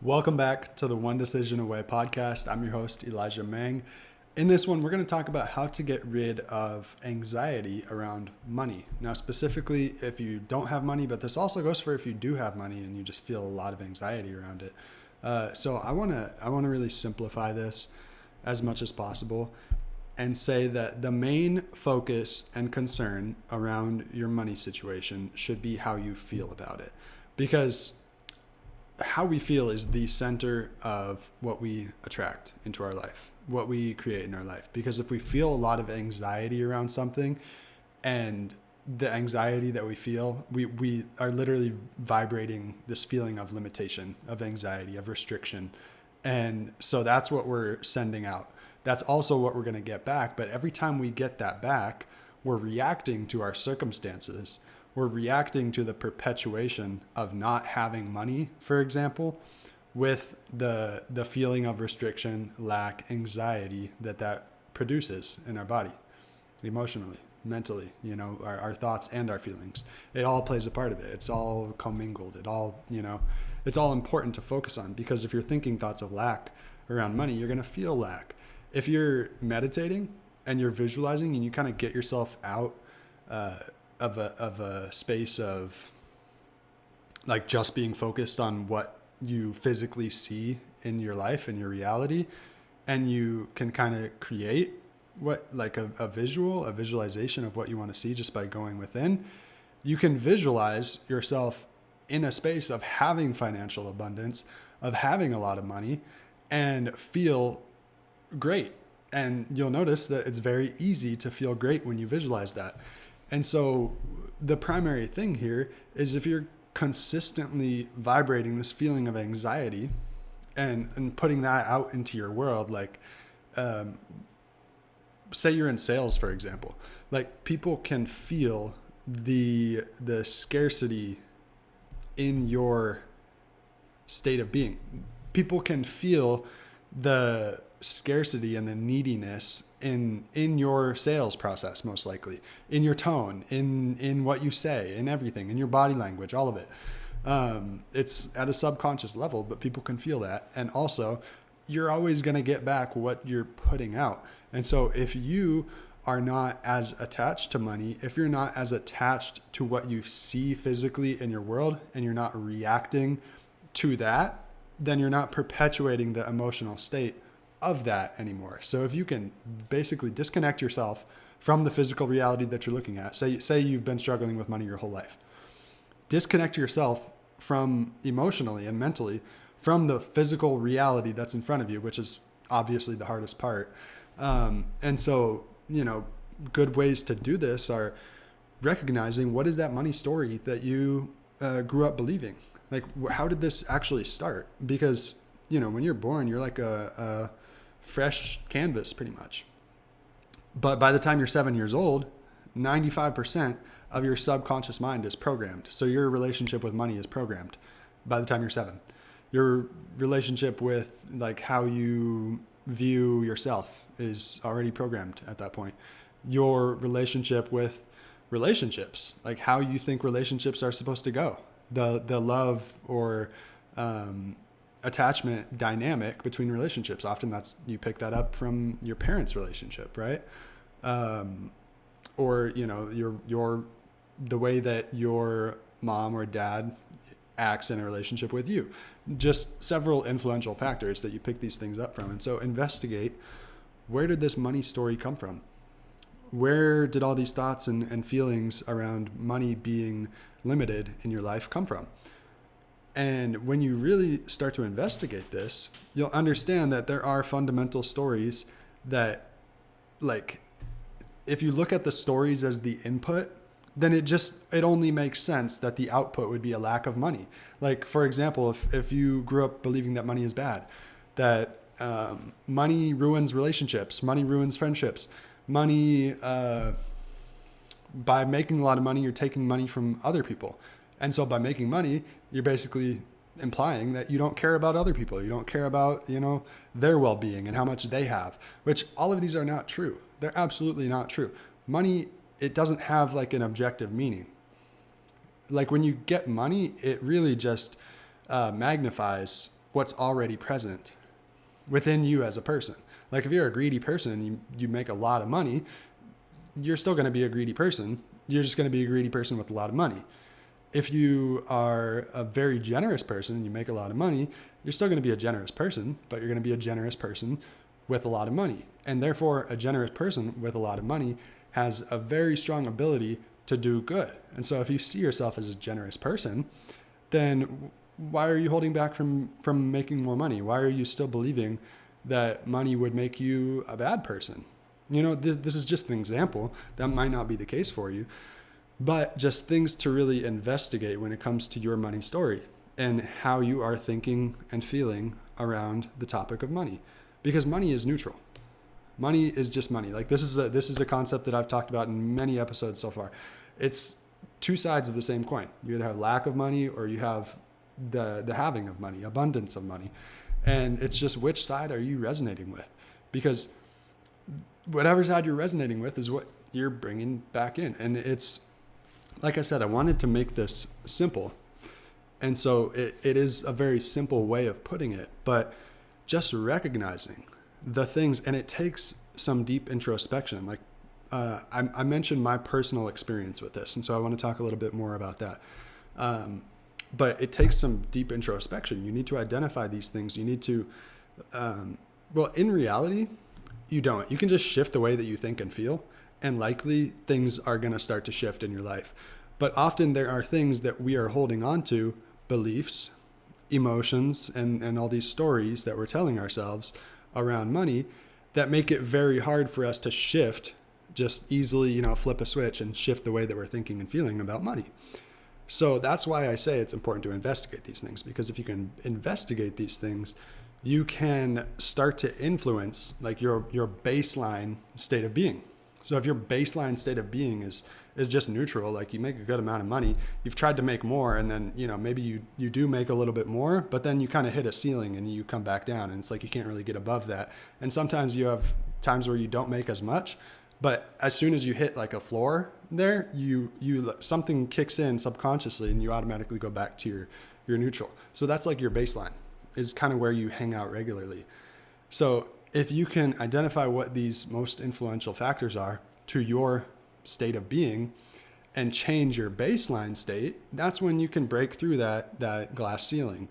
Welcome back to the One Decision Away podcast. I'm your host, Elijah Mang. In this one, we're going to talk about how to get rid of anxiety around money. Now, specifically, if you don't have money, but this also goes for if you do have money and you just feel a lot of anxiety around it. So I want to really simplify this as much as possible and say that the main focus and concern around your money situation should be how you feel about it, because how we feel is the center of what we attract into our life, what we create in our life. Because if we feel a lot of anxiety around something, and the anxiety that we feel, we are literally vibrating this feeling of limitation, of anxiety, of restriction. And so that's what we're sending out. That's also what we're going to get back. But every time we get that back, we're reacting to our circumstances. We're reacting to the perpetuation of not having money, for example, with the feeling of restriction, lack, anxiety that produces in our body, emotionally, mentally, our thoughts and our feelings. It all plays a part of it. It's all commingled. It's all important to focus on, because if you're thinking thoughts of lack around money, you're going to feel lack. If you're meditating and you're visualizing and you kind of get yourself out, of a space of like just being focused on what you physically see in your life and your reality, and you can kind of create a visualization of what you want to see just by going within. You can visualize yourself in a space of having financial abundance, of having a lot of money, and feel great. And you'll notice that it's very easy to feel great when you visualize that. And so the primary thing here is, if you're consistently vibrating this feeling of anxiety and putting that out into your world, say you're in sales, for example, like people can feel the scarcity in your state of being. People can feel the scarcity and the neediness in your sales process, most likely, in your tone, in what you say, in everything, in your body language, all of it. It's at a subconscious level, but people can feel that. And also, you're always going to get back what you're putting out. And so if you are not as attached to money, if you're not as attached to what you see physically in your world, and you're not reacting to that, then you're not perpetuating the emotional state of that anymore. So if you can basically disconnect yourself from the physical reality that you're looking at, say you've been struggling with money your whole life, disconnect yourself from emotionally and mentally from the physical reality that's in front of you, which is obviously the hardest part. And so, good ways to do this are recognizing, what is that money story that you grew up believing? Like, how did this actually start? Because, when you're born, you're like a fresh canvas pretty much. But by the time you're 7 years old, 95% of your subconscious mind is programmed. So your relationship with money is programmed by the time you're 7. Your relationship with how you view yourself is already programmed at that point. Your relationship with relationships, like how you think relationships are supposed to go, the love or attachment dynamic between relationships. Often you pick that up from your parents' relationship, right? Or the way that your mom or dad acts in a relationship with you. Just several influential factors that you pick these things up from. And so investigate, where did this money story come from? Where did all these thoughts and feelings around money being limited in your life come from? And when you really start to investigate this, you'll understand that there are fundamental stories that, if you look at the stories as the input, then it only makes sense that the output would be a lack of money. Like, for example, if you grew up believing that money is bad, that money ruins relationships, money ruins friendships, money, by making a lot of money, you're taking money from other people. And so by making money, you're basically implying that you don't care about other people. You don't care about, their well-being and how much they have, which all of these are not true. They're absolutely not true. Money, it doesn't have an objective meaning. When you get money, it really just magnifies what's already present within you as a person. Like if you're a greedy person and you make a lot of money, you're still going to be a greedy person. You're just going to be a greedy person with a lot of money. If you are a very generous person and you make a lot of money, you're still going to be a generous person, but you're going to be a generous person with a lot of money. And therefore, a generous person with a lot of money has a very strong ability to do good. And so if you see yourself as a generous person, then why are you holding back from making more money? Why are you still believing that money would make you a bad person? This is just an example. That might not be the case for you, but just things to really investigate when it comes to your money story and how you are thinking and feeling around the topic of money. Because money is neutral. Money is just money. Like this is a concept that I've talked about in many episodes so far. It's two sides of the same coin. You either have lack of money or you have the having of money, abundance of money. And it's just which side are you resonating with? Because whatever side you're resonating with is what you're bringing back in. And it's, like I said, I wanted to make this simple. And so it is a very simple way of putting it, but just recognizing the things, and it takes some deep introspection. Like I mentioned my personal experience with this, and so I want to talk a little bit more about that. But it takes some deep introspection. You need to identify these things. You need to, in reality, you don't. You can just shift the way that you think and feel, and likely things are going to start to shift in your life. But often there are things that we are holding on to, beliefs, emotions, and all these stories that we're telling ourselves around money that make it very hard for us to shift, just easily, flip a switch and shift the way that we're thinking and feeling about money. So that's why I say it's important to investigate these things, because if you can investigate these things, you can start to influence like your baseline state of being. So if your baseline state of being is just neutral, like you make a good amount of money, you've tried to make more, and then, maybe you do make a little bit more, but then you kind of hit a ceiling and you come back down, and it's like you can't really get above that. And sometimes you have times where you don't make as much, but as soon as you hit like a floor there, you something kicks in subconsciously and you automatically go back to your neutral. So that's like your baseline is kind of where you hang out regularly. So if you can identify what these most influential factors are to your state of being and change your baseline state, that's when you can break through that glass ceiling.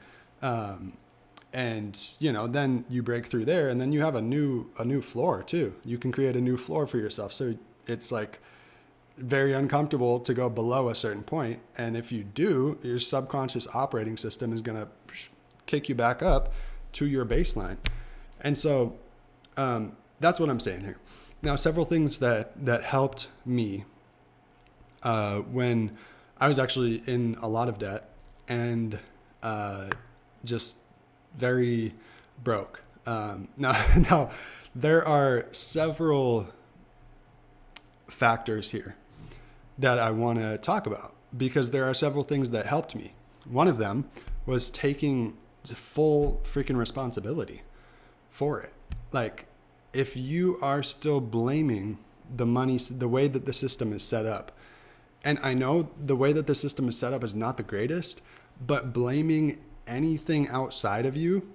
And then you break through there, and then you have a new floor too. You can create a new floor for yourself. So it's like very uncomfortable to go below a certain point. And if you do, your subconscious operating system is going to kick you back up to your baseline. And so that's what I'm saying here. Now, several things that helped me when I was actually in a lot of debt and just very broke. Now, there are several factors here that I want to talk about, because there are several things that helped me. One of them was taking full freaking responsibility for it. Like, if you are still blaming the money, the way that the system is set up, and I know the way that the system is set up is not the greatest, but blaming anything outside of you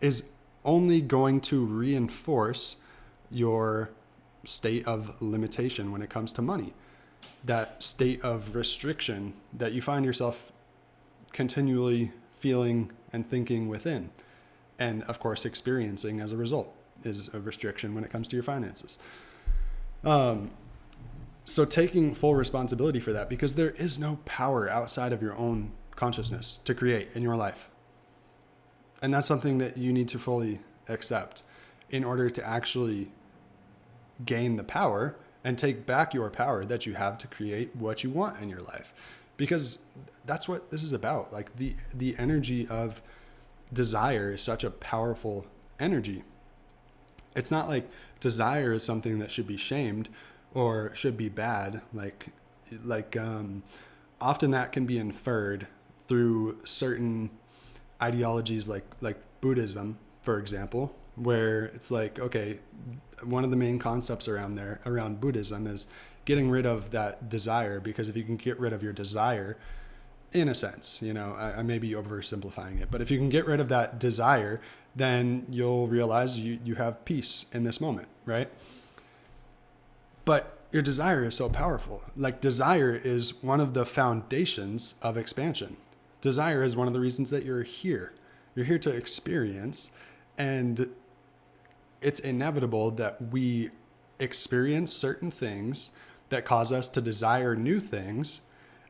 is only going to reinforce your state of limitation when it comes to money. That state of restriction that you find yourself continually feeling and thinking within, and of course experiencing as a result, is a restriction when it comes to your finances. So taking full responsibility for that, because there is no power outside of your own consciousness to create in your life. And that's something that you need to fully accept in order to actually gain the power and take back your power that you have to create what you want in your life. Because that's what this is about. Like the energy of desire is such a powerful energy. It's not like desire is something that should be shamed or should be bad. Like often that can be inferred through certain ideologies like Buddhism, for example, where it's like, okay, one of the main concepts around Buddhism is getting rid of that desire, because if you can get rid of your desire, in a sense, I may be oversimplifying it, but if you can get rid of that desire, then you'll realize you have peace in this moment, right? But your desire is so powerful. Like, desire is one of the foundations of expansion. Desire is one of the reasons that you're here. You're here to experience, and it's inevitable that we experience certain things that cause us to desire new things.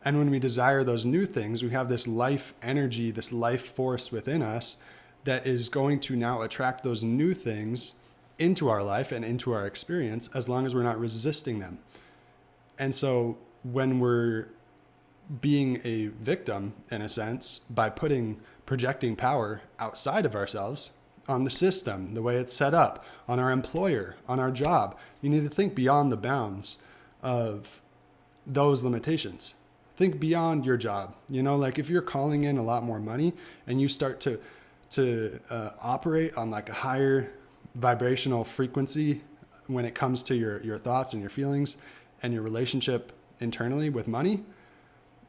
And when we desire those new things, we have this life energy, this life force within us that is going to now attract those new things into our life and into our experience, as long as we're not resisting them. And so when we're being a victim, in a sense, by projecting power outside of ourselves on the system, the way it's set up, on our employer, on our job, you need to think beyond the bounds of those limitations. Think beyond your job. Like, if you're calling in a lot more money and you start to operate on like a higher vibrational frequency when it comes to your thoughts and your feelings and your relationship internally with money,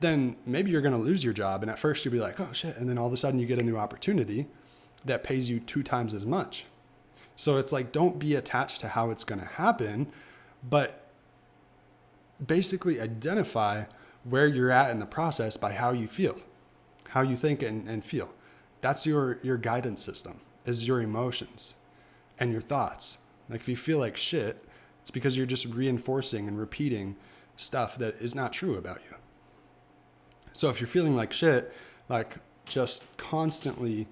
then maybe you're going to lose your job. And at first you'll be like, oh shit. And then all of a sudden you get a new opportunity that pays you 2 times as much. So it's like, don't be attached to how it's going to happen, but basically identify where you're at in the process by how you feel, how you think and feel. That's your guidance system, is your emotions and your thoughts. Like, if you feel like shit, it's because you're just reinforcing and repeating stuff that is not true about you. So if you're feeling like shit, like just constantly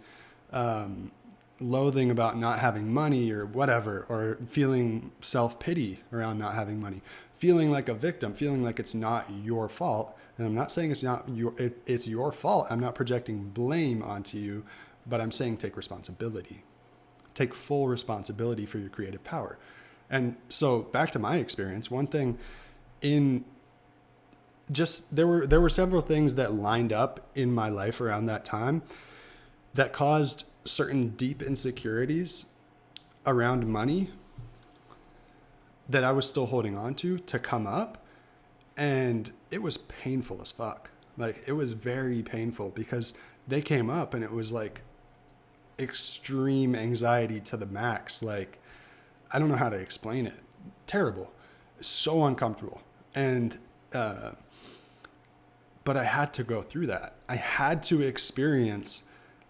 loathing about not having money or whatever, or feeling self-pity around not having money, feeling like a victim, feeling like it's not your fault. And I'm not saying it's your fault. I'm not projecting blame onto you, but I'm saying take responsibility. Take full responsibility for your creative power. And so back to my experience, one thing there were several things that lined up in my life around that time that caused certain deep insecurities around money that I was still holding on to come up. And it was painful as fuck. Like, it was very painful because they came up and it was like extreme anxiety to the max. Like, I don't know how to explain it. Terrible. So uncomfortable. And, but I had to go through that. I had to experience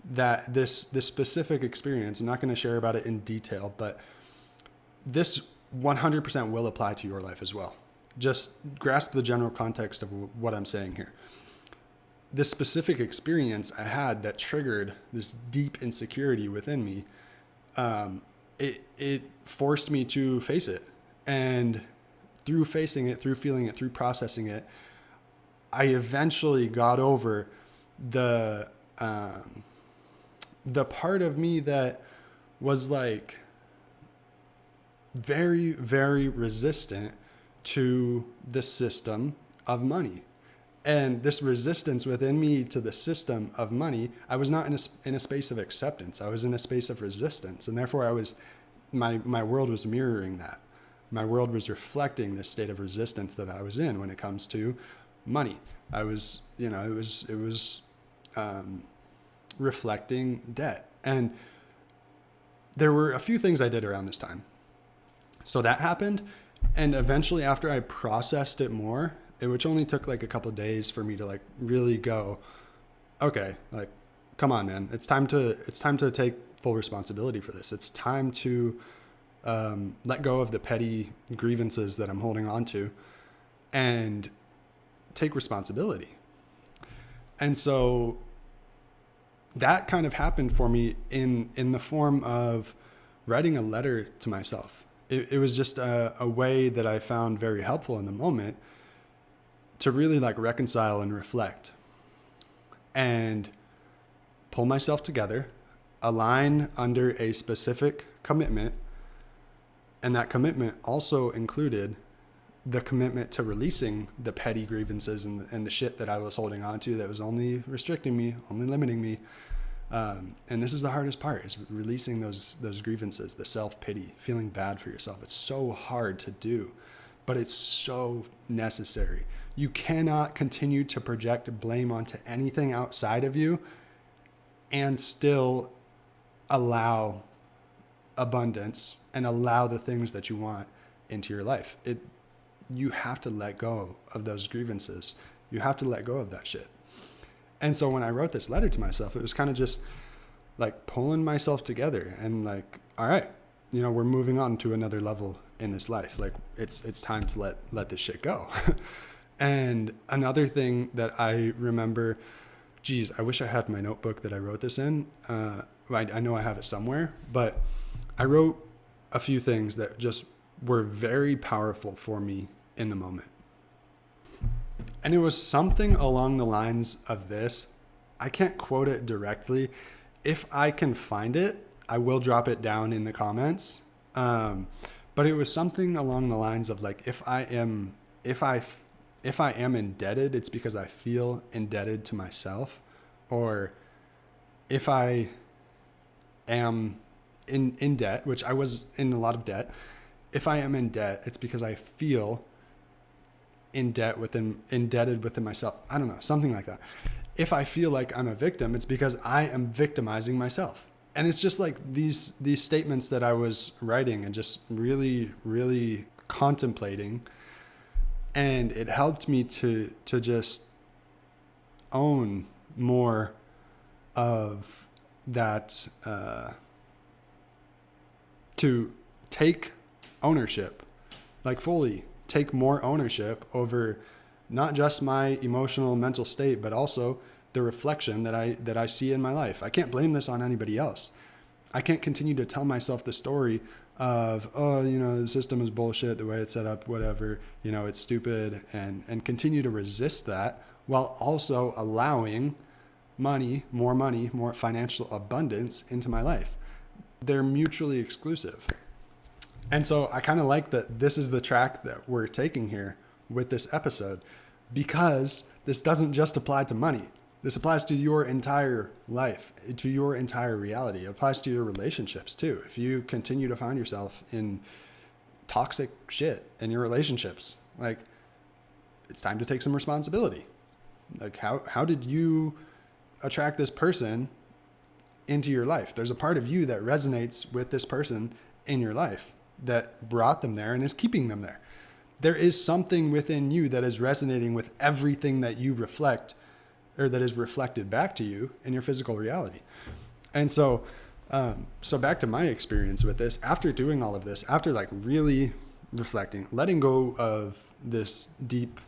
this specific experience. I'm not going to share about it in detail, but this 100% will apply to your life as well. Just grasp the general context of what I'm saying here. This specific experience I had that triggered this deep insecurity within me, it forced me to face it. And through facing it, through feeling it, through processing it, I eventually got over the part of me that was like very, very resistant to the system of money. And this resistance within me to the system of money, I was not in a space of acceptance. I was in a space of resistance. And therefore my world was mirroring that. My world was reflecting this state of resistance that I was in when it comes to money. I was, it was reflecting debt. And there were a few things I did around this time. So that happened. And eventually, after I processed it more, which only took like a couple of days for me to like really go, okay, like, come on, man, it's time to take full responsibility for this. It's time to let go of the petty grievances that I'm holding on to and take responsibility. And so that kind of happened for me in the form of writing a letter to myself. It was just a way that I found very helpful in the moment to really like reconcile and reflect and pull myself together, align under a specific commitment. And that commitment also included the commitment to releasing the petty grievances and the shit that I was holding on to that was only restricting me, only limiting me. And this is the hardest part, is releasing those grievances, the self-pity, feeling bad for yourself. It's so hard to do, but it's so necessary You cannot continue to project blame onto anything outside of you and still allow abundance and allow the things that you want into your life. You have to let go of those grievances. You have to let go of that shit. And so when I wrote this letter to myself, it was kind of just like pulling myself together and like, all right, we're moving on to another level in this life. Like it's time to let this shit go. And another thing that I remember, geez, I wish I had my notebook that I wrote this in. I know I have it somewhere, but I wrote a few things that just were very powerful for me in the moment. And it was something along the lines of this. I can't quote it directly. If I can find it, I will drop it down in the comments. But it was something along the lines of like, if I am indebted, it's because I feel indebted to myself. Or if I am in debt, which I was in a lot of debt, if I am in debt, it's because I feel indebted within myself. I don't know, something like that. If I feel like I'm a victim, it's because I am victimizing myself. And it's just like these statements that I was writing and just really, really contemplating. And it helped me to just own more of that, to take ownership, like fully take more ownership over not just my emotional mental state, but also the reflection that I see in my life. I can't blame this on anybody else. I can't continue to tell myself the story of, the system is bullshit, the way it's set up, whatever, it's stupid, and continue to resist that while also allowing more financial abundance into my life. They're mutually exclusive. And so I kind of like that this is the track that we're taking here with this episode, because this doesn't just apply to money. This applies to your entire life, to your entire reality. It applies to your relationships too. If you continue to find yourself in toxic shit in your relationships, like, it's time to take some responsibility. Like, how did you attract this person into your life? There's a part of you that resonates with this person in your life that brought them there and is keeping them there. There is something within you that is resonating with everything that you reflect, or that is reflected back to you in your physical reality. And so back to my experience with this, after doing all of this, after like really reflecting, letting go of this deep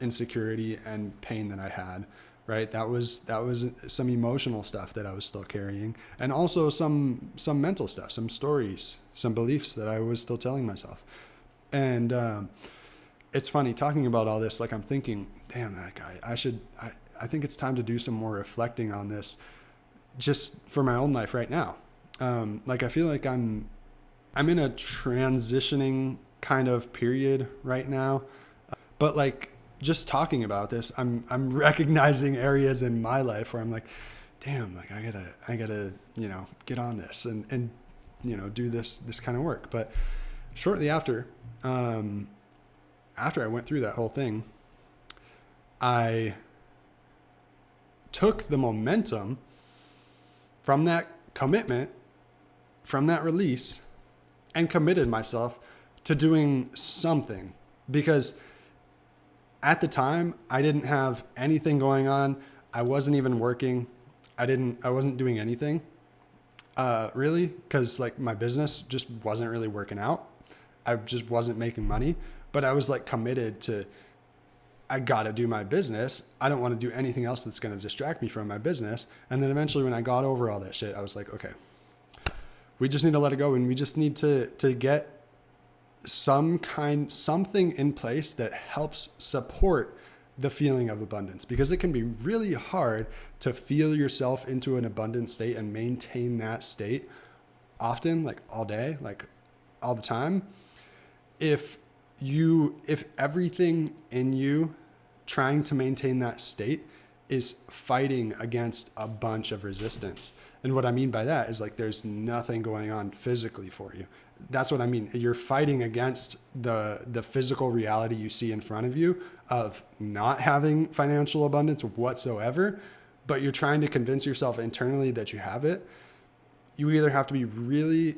insecurity and pain that I had, right? That was some emotional stuff that I was still carrying, and also some mental stuff, some stories, some beliefs that I was still telling myself. And it's funny talking about all this, like I'm thinking, damn, that guy, I think it's time to do some more reflecting on this just for my own life right now. Like I feel like I'm in a transitioning kind of period right now, but like just talking about this, I'm recognizing areas in my life where I'm like, damn, like I gotta, get on this and do this kind of work. But shortly after I went through that whole thing, I took the momentum from that commitment, from that release, and committed myself to doing something. Because at the time, I didn't have anything going on. I wasn't even working. I wasn't doing anything, really, because like my business just wasn't really working out. I just wasn't making money, but I was like committed to, I got to do my business. I don't want to do anything else that's going to distract me from my business. And then eventually when I got over all that shit, I was like, okay, we just need to let it go. And we just need to get something in place that helps support the feeling of abundance, because it can be really hard to feel yourself into an abundant state and maintain that state often, like all day, like all the time. If everything in you trying to maintain that state is fighting against a bunch of resistance. And what I mean by that is like there's nothing going on physically for you. That's what I mean. You're fighting against the physical reality you see in front of you of not having financial abundance whatsoever, but you're trying to convince yourself internally that you have it. You either have to be really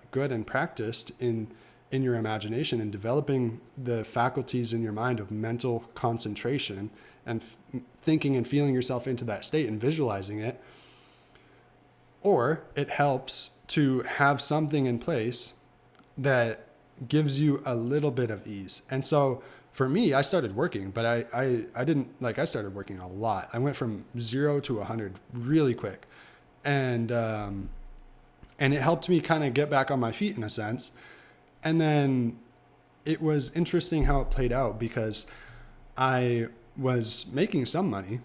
good and practiced in your imagination and developing the faculties in your mind of mental concentration and thinking and feeling yourself into that state and visualizing it. Or it helps to have something in place that gives you a little bit of ease. And so for me, I started working, but I didn't I started working a lot. I went from 0 to 100 really quick. And it helped me kind of get back on my feet in a sense. And then it was interesting how it played out because I was making some money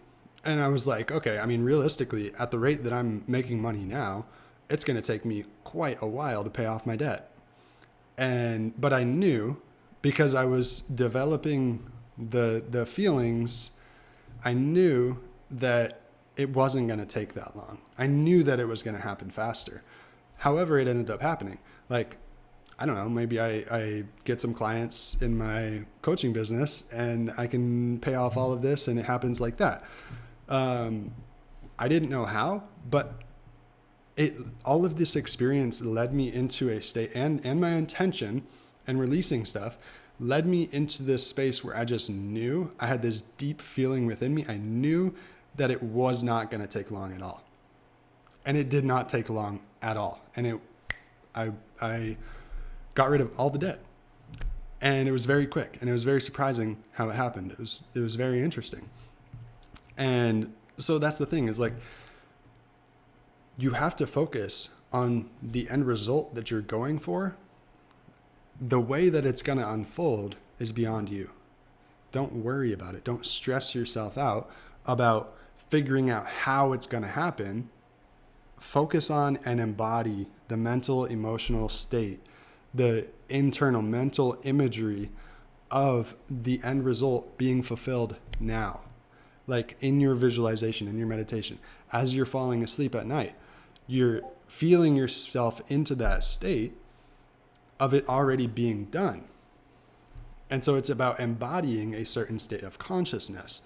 and I was like, okay, I mean, realistically, at the rate that I'm making money now, it's going to take me quite a while to pay off my debt. But I knew, because I was developing the feelings, I knew that it wasn't going to take that long. I knew that it was going to happen faster. However, it ended up happening. Like, I don't know, maybe I get some clients in my coaching business and I can pay off all of this and it happens like that. I didn't know how, but all of this experience led me into a state, and my intention and releasing stuff led me into this space where I just knew, I had this deep feeling within me. I knew that it was not going to take long at all. And it did not take long at all. And I got rid of all the debt. And it was very quick, and it was very surprising how it happened. It was very interesting. And so that's the thing, is like, you have to focus on the end result that you're going for. The way that it's going to unfold is beyond you. Don't worry about it. Don't stress yourself out about figuring out how it's going to happen. Focus on and embody the mental, emotional state, the internal mental imagery of the end result being fulfilled now. Like in your visualization, in your meditation, as you're falling asleep at night, you're feeling yourself into that state of it already being done. And so it's about embodying a certain state of consciousness.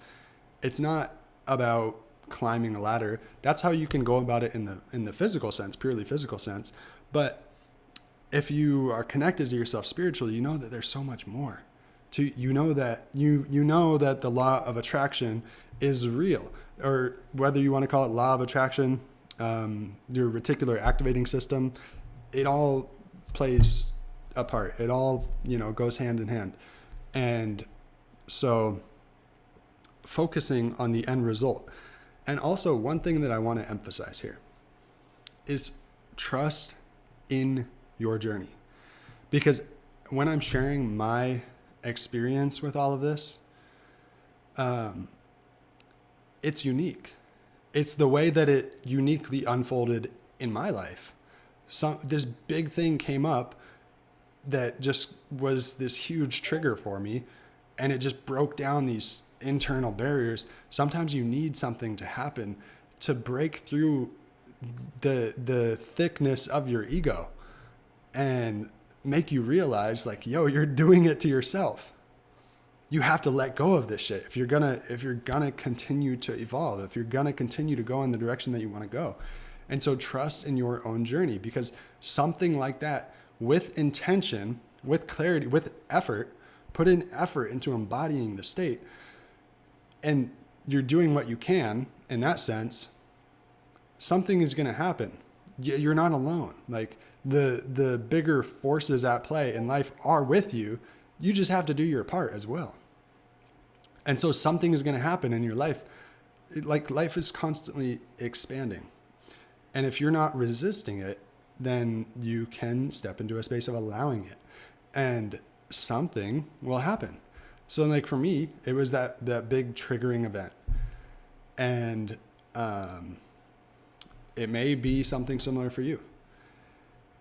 It's not about climbing a ladder. That's how you can go about it in the physical sense, purely physical sense. But if you are connected to yourself spiritually, you know that there's so much more. You know that the law of attraction is real, or whether you want to call it law of attraction, your reticular activating system, it all plays a part. It all, goes hand in hand. And so focusing on the end result. And also one thing that I want to emphasize here is trust in your journey. Because when I'm sharing my experience with all of this, it's unique. It's the way that it uniquely unfolded in my life. This big thing came up that just was this huge trigger for me, and it just broke down these internal barriers. Sometimes you need something to happen to break through the thickness of your ego and make you realize, like, yo, you're doing it to yourself. You have to let go of this shit if you're gonna continue to evolve, if you're gonna continue to go in the direction that you want to go. And so trust in your own journey, because something like that, with intention, with clarity, with effort, put in effort into embodying the state, and you're doing what you can in that sense, something is going to happen. You're not alone. Like the bigger forces at play in life are with you. You just have to do your part as well. And so something is going to happen in your life. Life is constantly expanding. And if you're not resisting it, then you can step into a space of allowing it, and something will happen. So like for me, it was that big triggering event. And it may be something similar for you.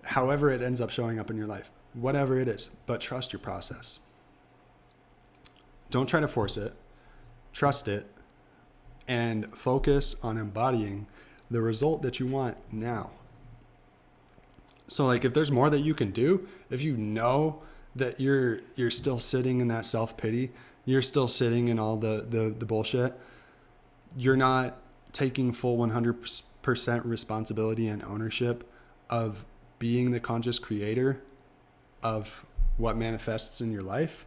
However it ends up showing up in your life, whatever it is, but trust your process. Don't try to force it. Trust it, and focus on embodying the result that you want now. So like if there's more that you can do, if you know that you're still sitting in that self-pity, you're still sitting in all the bullshit, you're not taking full 100% responsibility and ownership of being the conscious creator of what manifests in your life,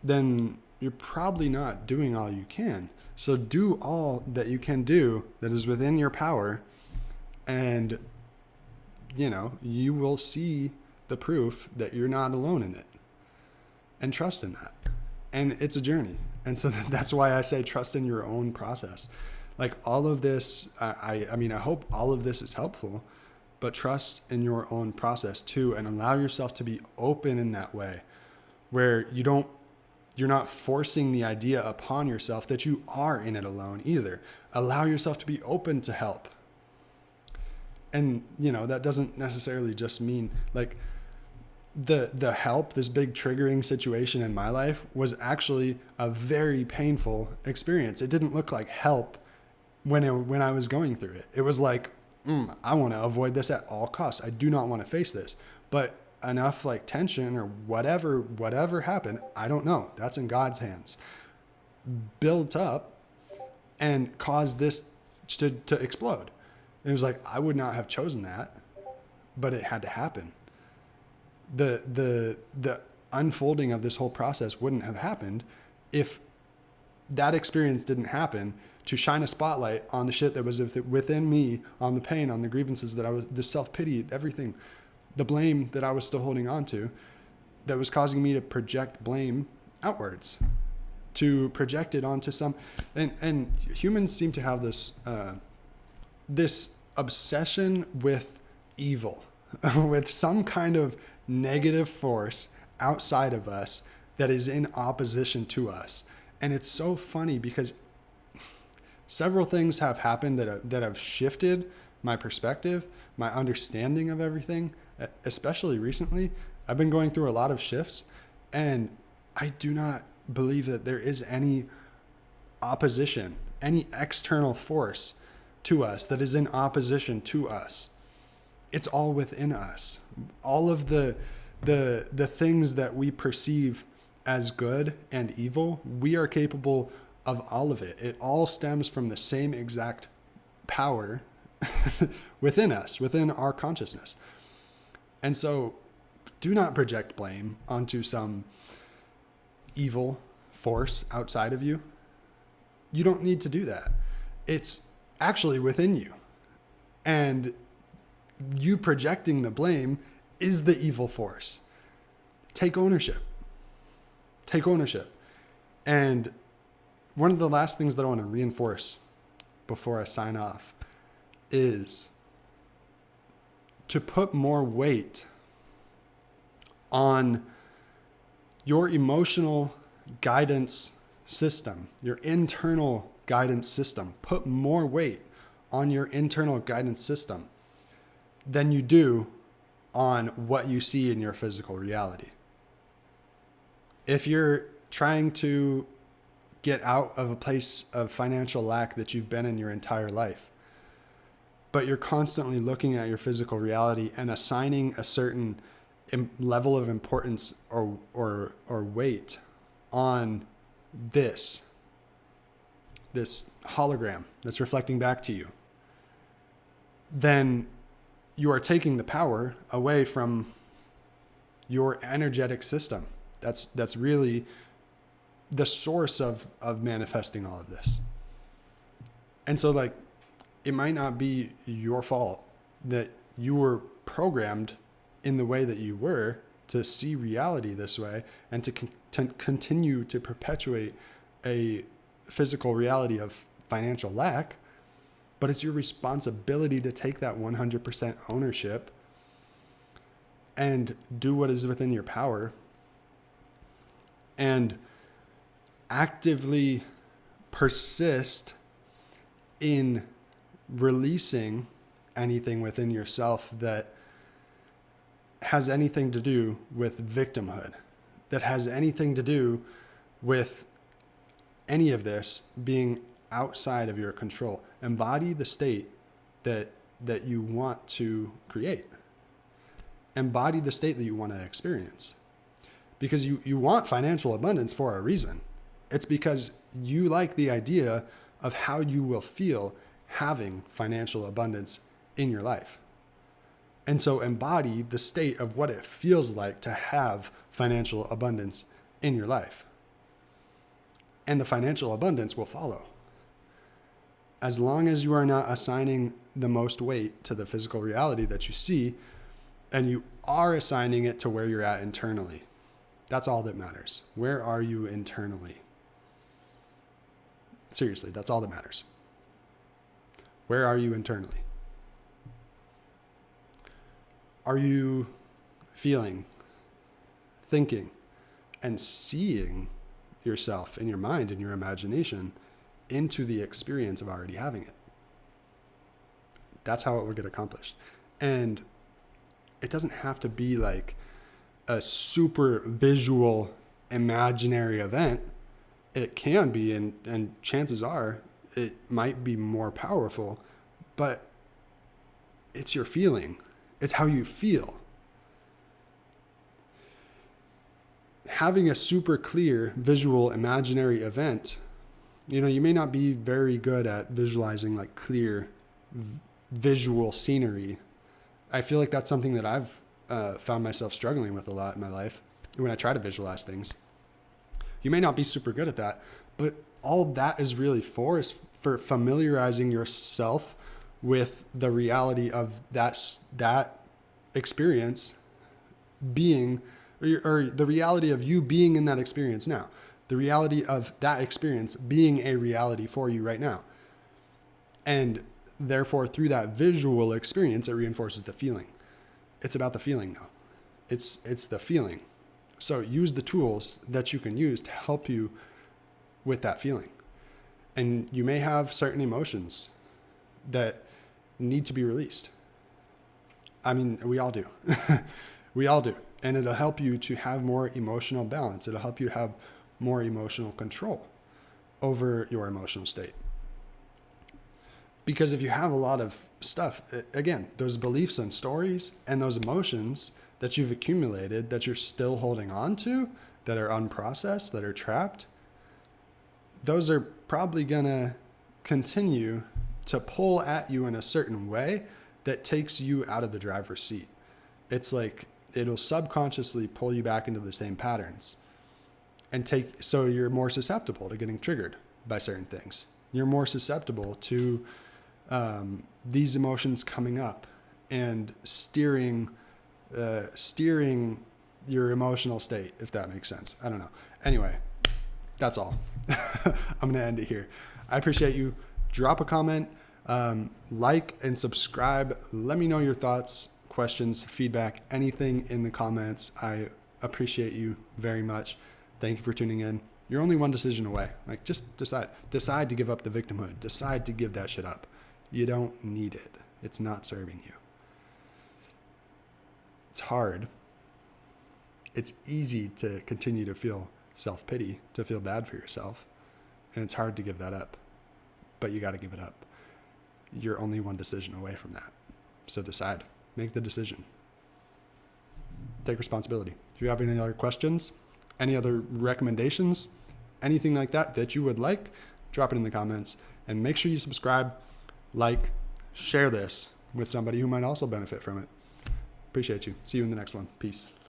then you're probably not doing all you can. So do all that you can do that is within your power, and you will see the proof that you're not alone in it, and trust in that. And it's a journey. And so that's why I say trust in your own process. Like all of this, I hope all of this is helpful, but trust in your own process too, and allow yourself to be open in that way where you're not forcing the idea upon yourself that you are in it alone either. Allow yourself to be open to help. And, that doesn't necessarily just mean like the help, this big triggering situation in my life was actually a very painful experience. It didn't look like help when I was going through it. It was like, I want to avoid this at all costs. I do not want to face this. But enough like tension or whatever happened, I don't know. That's in God's hands. Built up and caused this to explode. And it was like, I would not have chosen that, but it had to happen. The unfolding of this whole process wouldn't have happened if that experience didn't happen to shine a spotlight on the shit that was within me, on the pain, on the grievances that the self-pity, everything, the blame that I was still holding on to, that was causing me to project blame outwards, to project it onto some, and humans seem to have this obsession with evil, with some kind of negative force outside of us that is in opposition to us. And it's so funny because several things have happened that have shifted my perspective, my understanding of everything, especially recently. I've been going through a lot of shifts, and I do not believe that there is any opposition, any external force to us that is in opposition to us. It's all within us. All of the things that we perceive as good and evil, we are capable of all of it. It all stems from the same exact power within us, within our consciousness. And so do not project blame onto some evil force outside of you. You don't need to do that. It's actually within you. And you projecting the blame is the evil force. Take ownership. Take ownership. And one of the last things that I want to reinforce before I sign off is to put more weight on your emotional guidance system, your internal guidance system. Put more weight on your internal guidance system than you do on what you see in your physical reality. If you're trying to get out of a place of financial lack that you've been in your entire life, but you're constantly looking at your physical reality and assigning a certain level of importance or weight on this hologram that's reflecting back to you, then you are taking the power away from your energetic system. That's really the source of manifesting all of this. And so like, it might not be your fault that you were programmed in the way that you were to see reality this way and to continue to perpetuate a physical reality of financial lack, but it's your responsibility to take that 100% ownership and do what is within your power and actively persist in releasing anything within yourself that has anything to do with victimhood, that has anything to do with any of this being outside of your control. Embody the state that you want to create. Embody the state that you want to experience. Because you want financial abundance for a reason. It's because you like the idea of how you will feel having financial abundance in your life. And so embody the state of what it feels like to have financial abundance in your life. And the financial abundance will follow. As long as you are not assigning the most weight to the physical reality that you see, and you are assigning it to where you're at internally. That's all that matters. Where are you internally? Seriously, that's all that matters. Where are you internally? Are you feeling, thinking, and seeing yourself in your mind, in your imagination, into the experience of already having it? That's how it will get accomplished. And it doesn't have to be like a super visual, imaginary event. It can be, and chances are it might be more powerful, but it's your feeling. It's how you feel. Having a super clear visual imaginary event, you may not be very good at visualizing like clear visual scenery. I feel like that's something that I've found myself struggling with a lot in my life when I try to visualize things. You may not be super good at that, but all that is really for is for familiarizing yourself with the reality of that experience being, or the reality of you being in that experience now, the reality of that experience being a reality for you right now. And therefore, through that visual experience, it reinforces the feeling. It's about the feeling though. It's the feeling. So use the tools that you can use to help you with that feeling. And you may have certain emotions that need to be released. I mean, we all do. We all do. And it'll help you to have more emotional balance. It'll help you have more emotional control over your emotional state. Because if you have a lot of stuff, again, those beliefs and stories and those emotions that you've accumulated that you're still holding on to, that are unprocessed, that are trapped, those are probably going to continue to pull at you in a certain way that takes you out of the driver's seat. It's like it'll subconsciously pull you back into the same patterns so you're more susceptible to getting triggered by certain things. You're more susceptible to these emotions coming up and steering your emotional state, if that makes sense. I don't know. Anyway, that's all. I'm going to end it here. I appreciate you. Drop a comment, like and subscribe. Let me know your thoughts, questions, feedback, anything in the comments. I appreciate you very much. Thank you for tuning in. You're only one decision away. Like, just decide to give up the victimhood. Decide to give that shit up. You don't need it. It's not serving you. It's hard. It's easy to continue to feel self-pity, to feel bad for yourself. And it's hard to give that up. But you got to give it up. You're only one decision away from that. So decide. Make the decision. Take responsibility. If you have any other questions, any other recommendations, anything like that you would like, drop it in the comments. And make sure you subscribe, like, share this with somebody who might also benefit from it. Appreciate you. See you in the next one. Peace.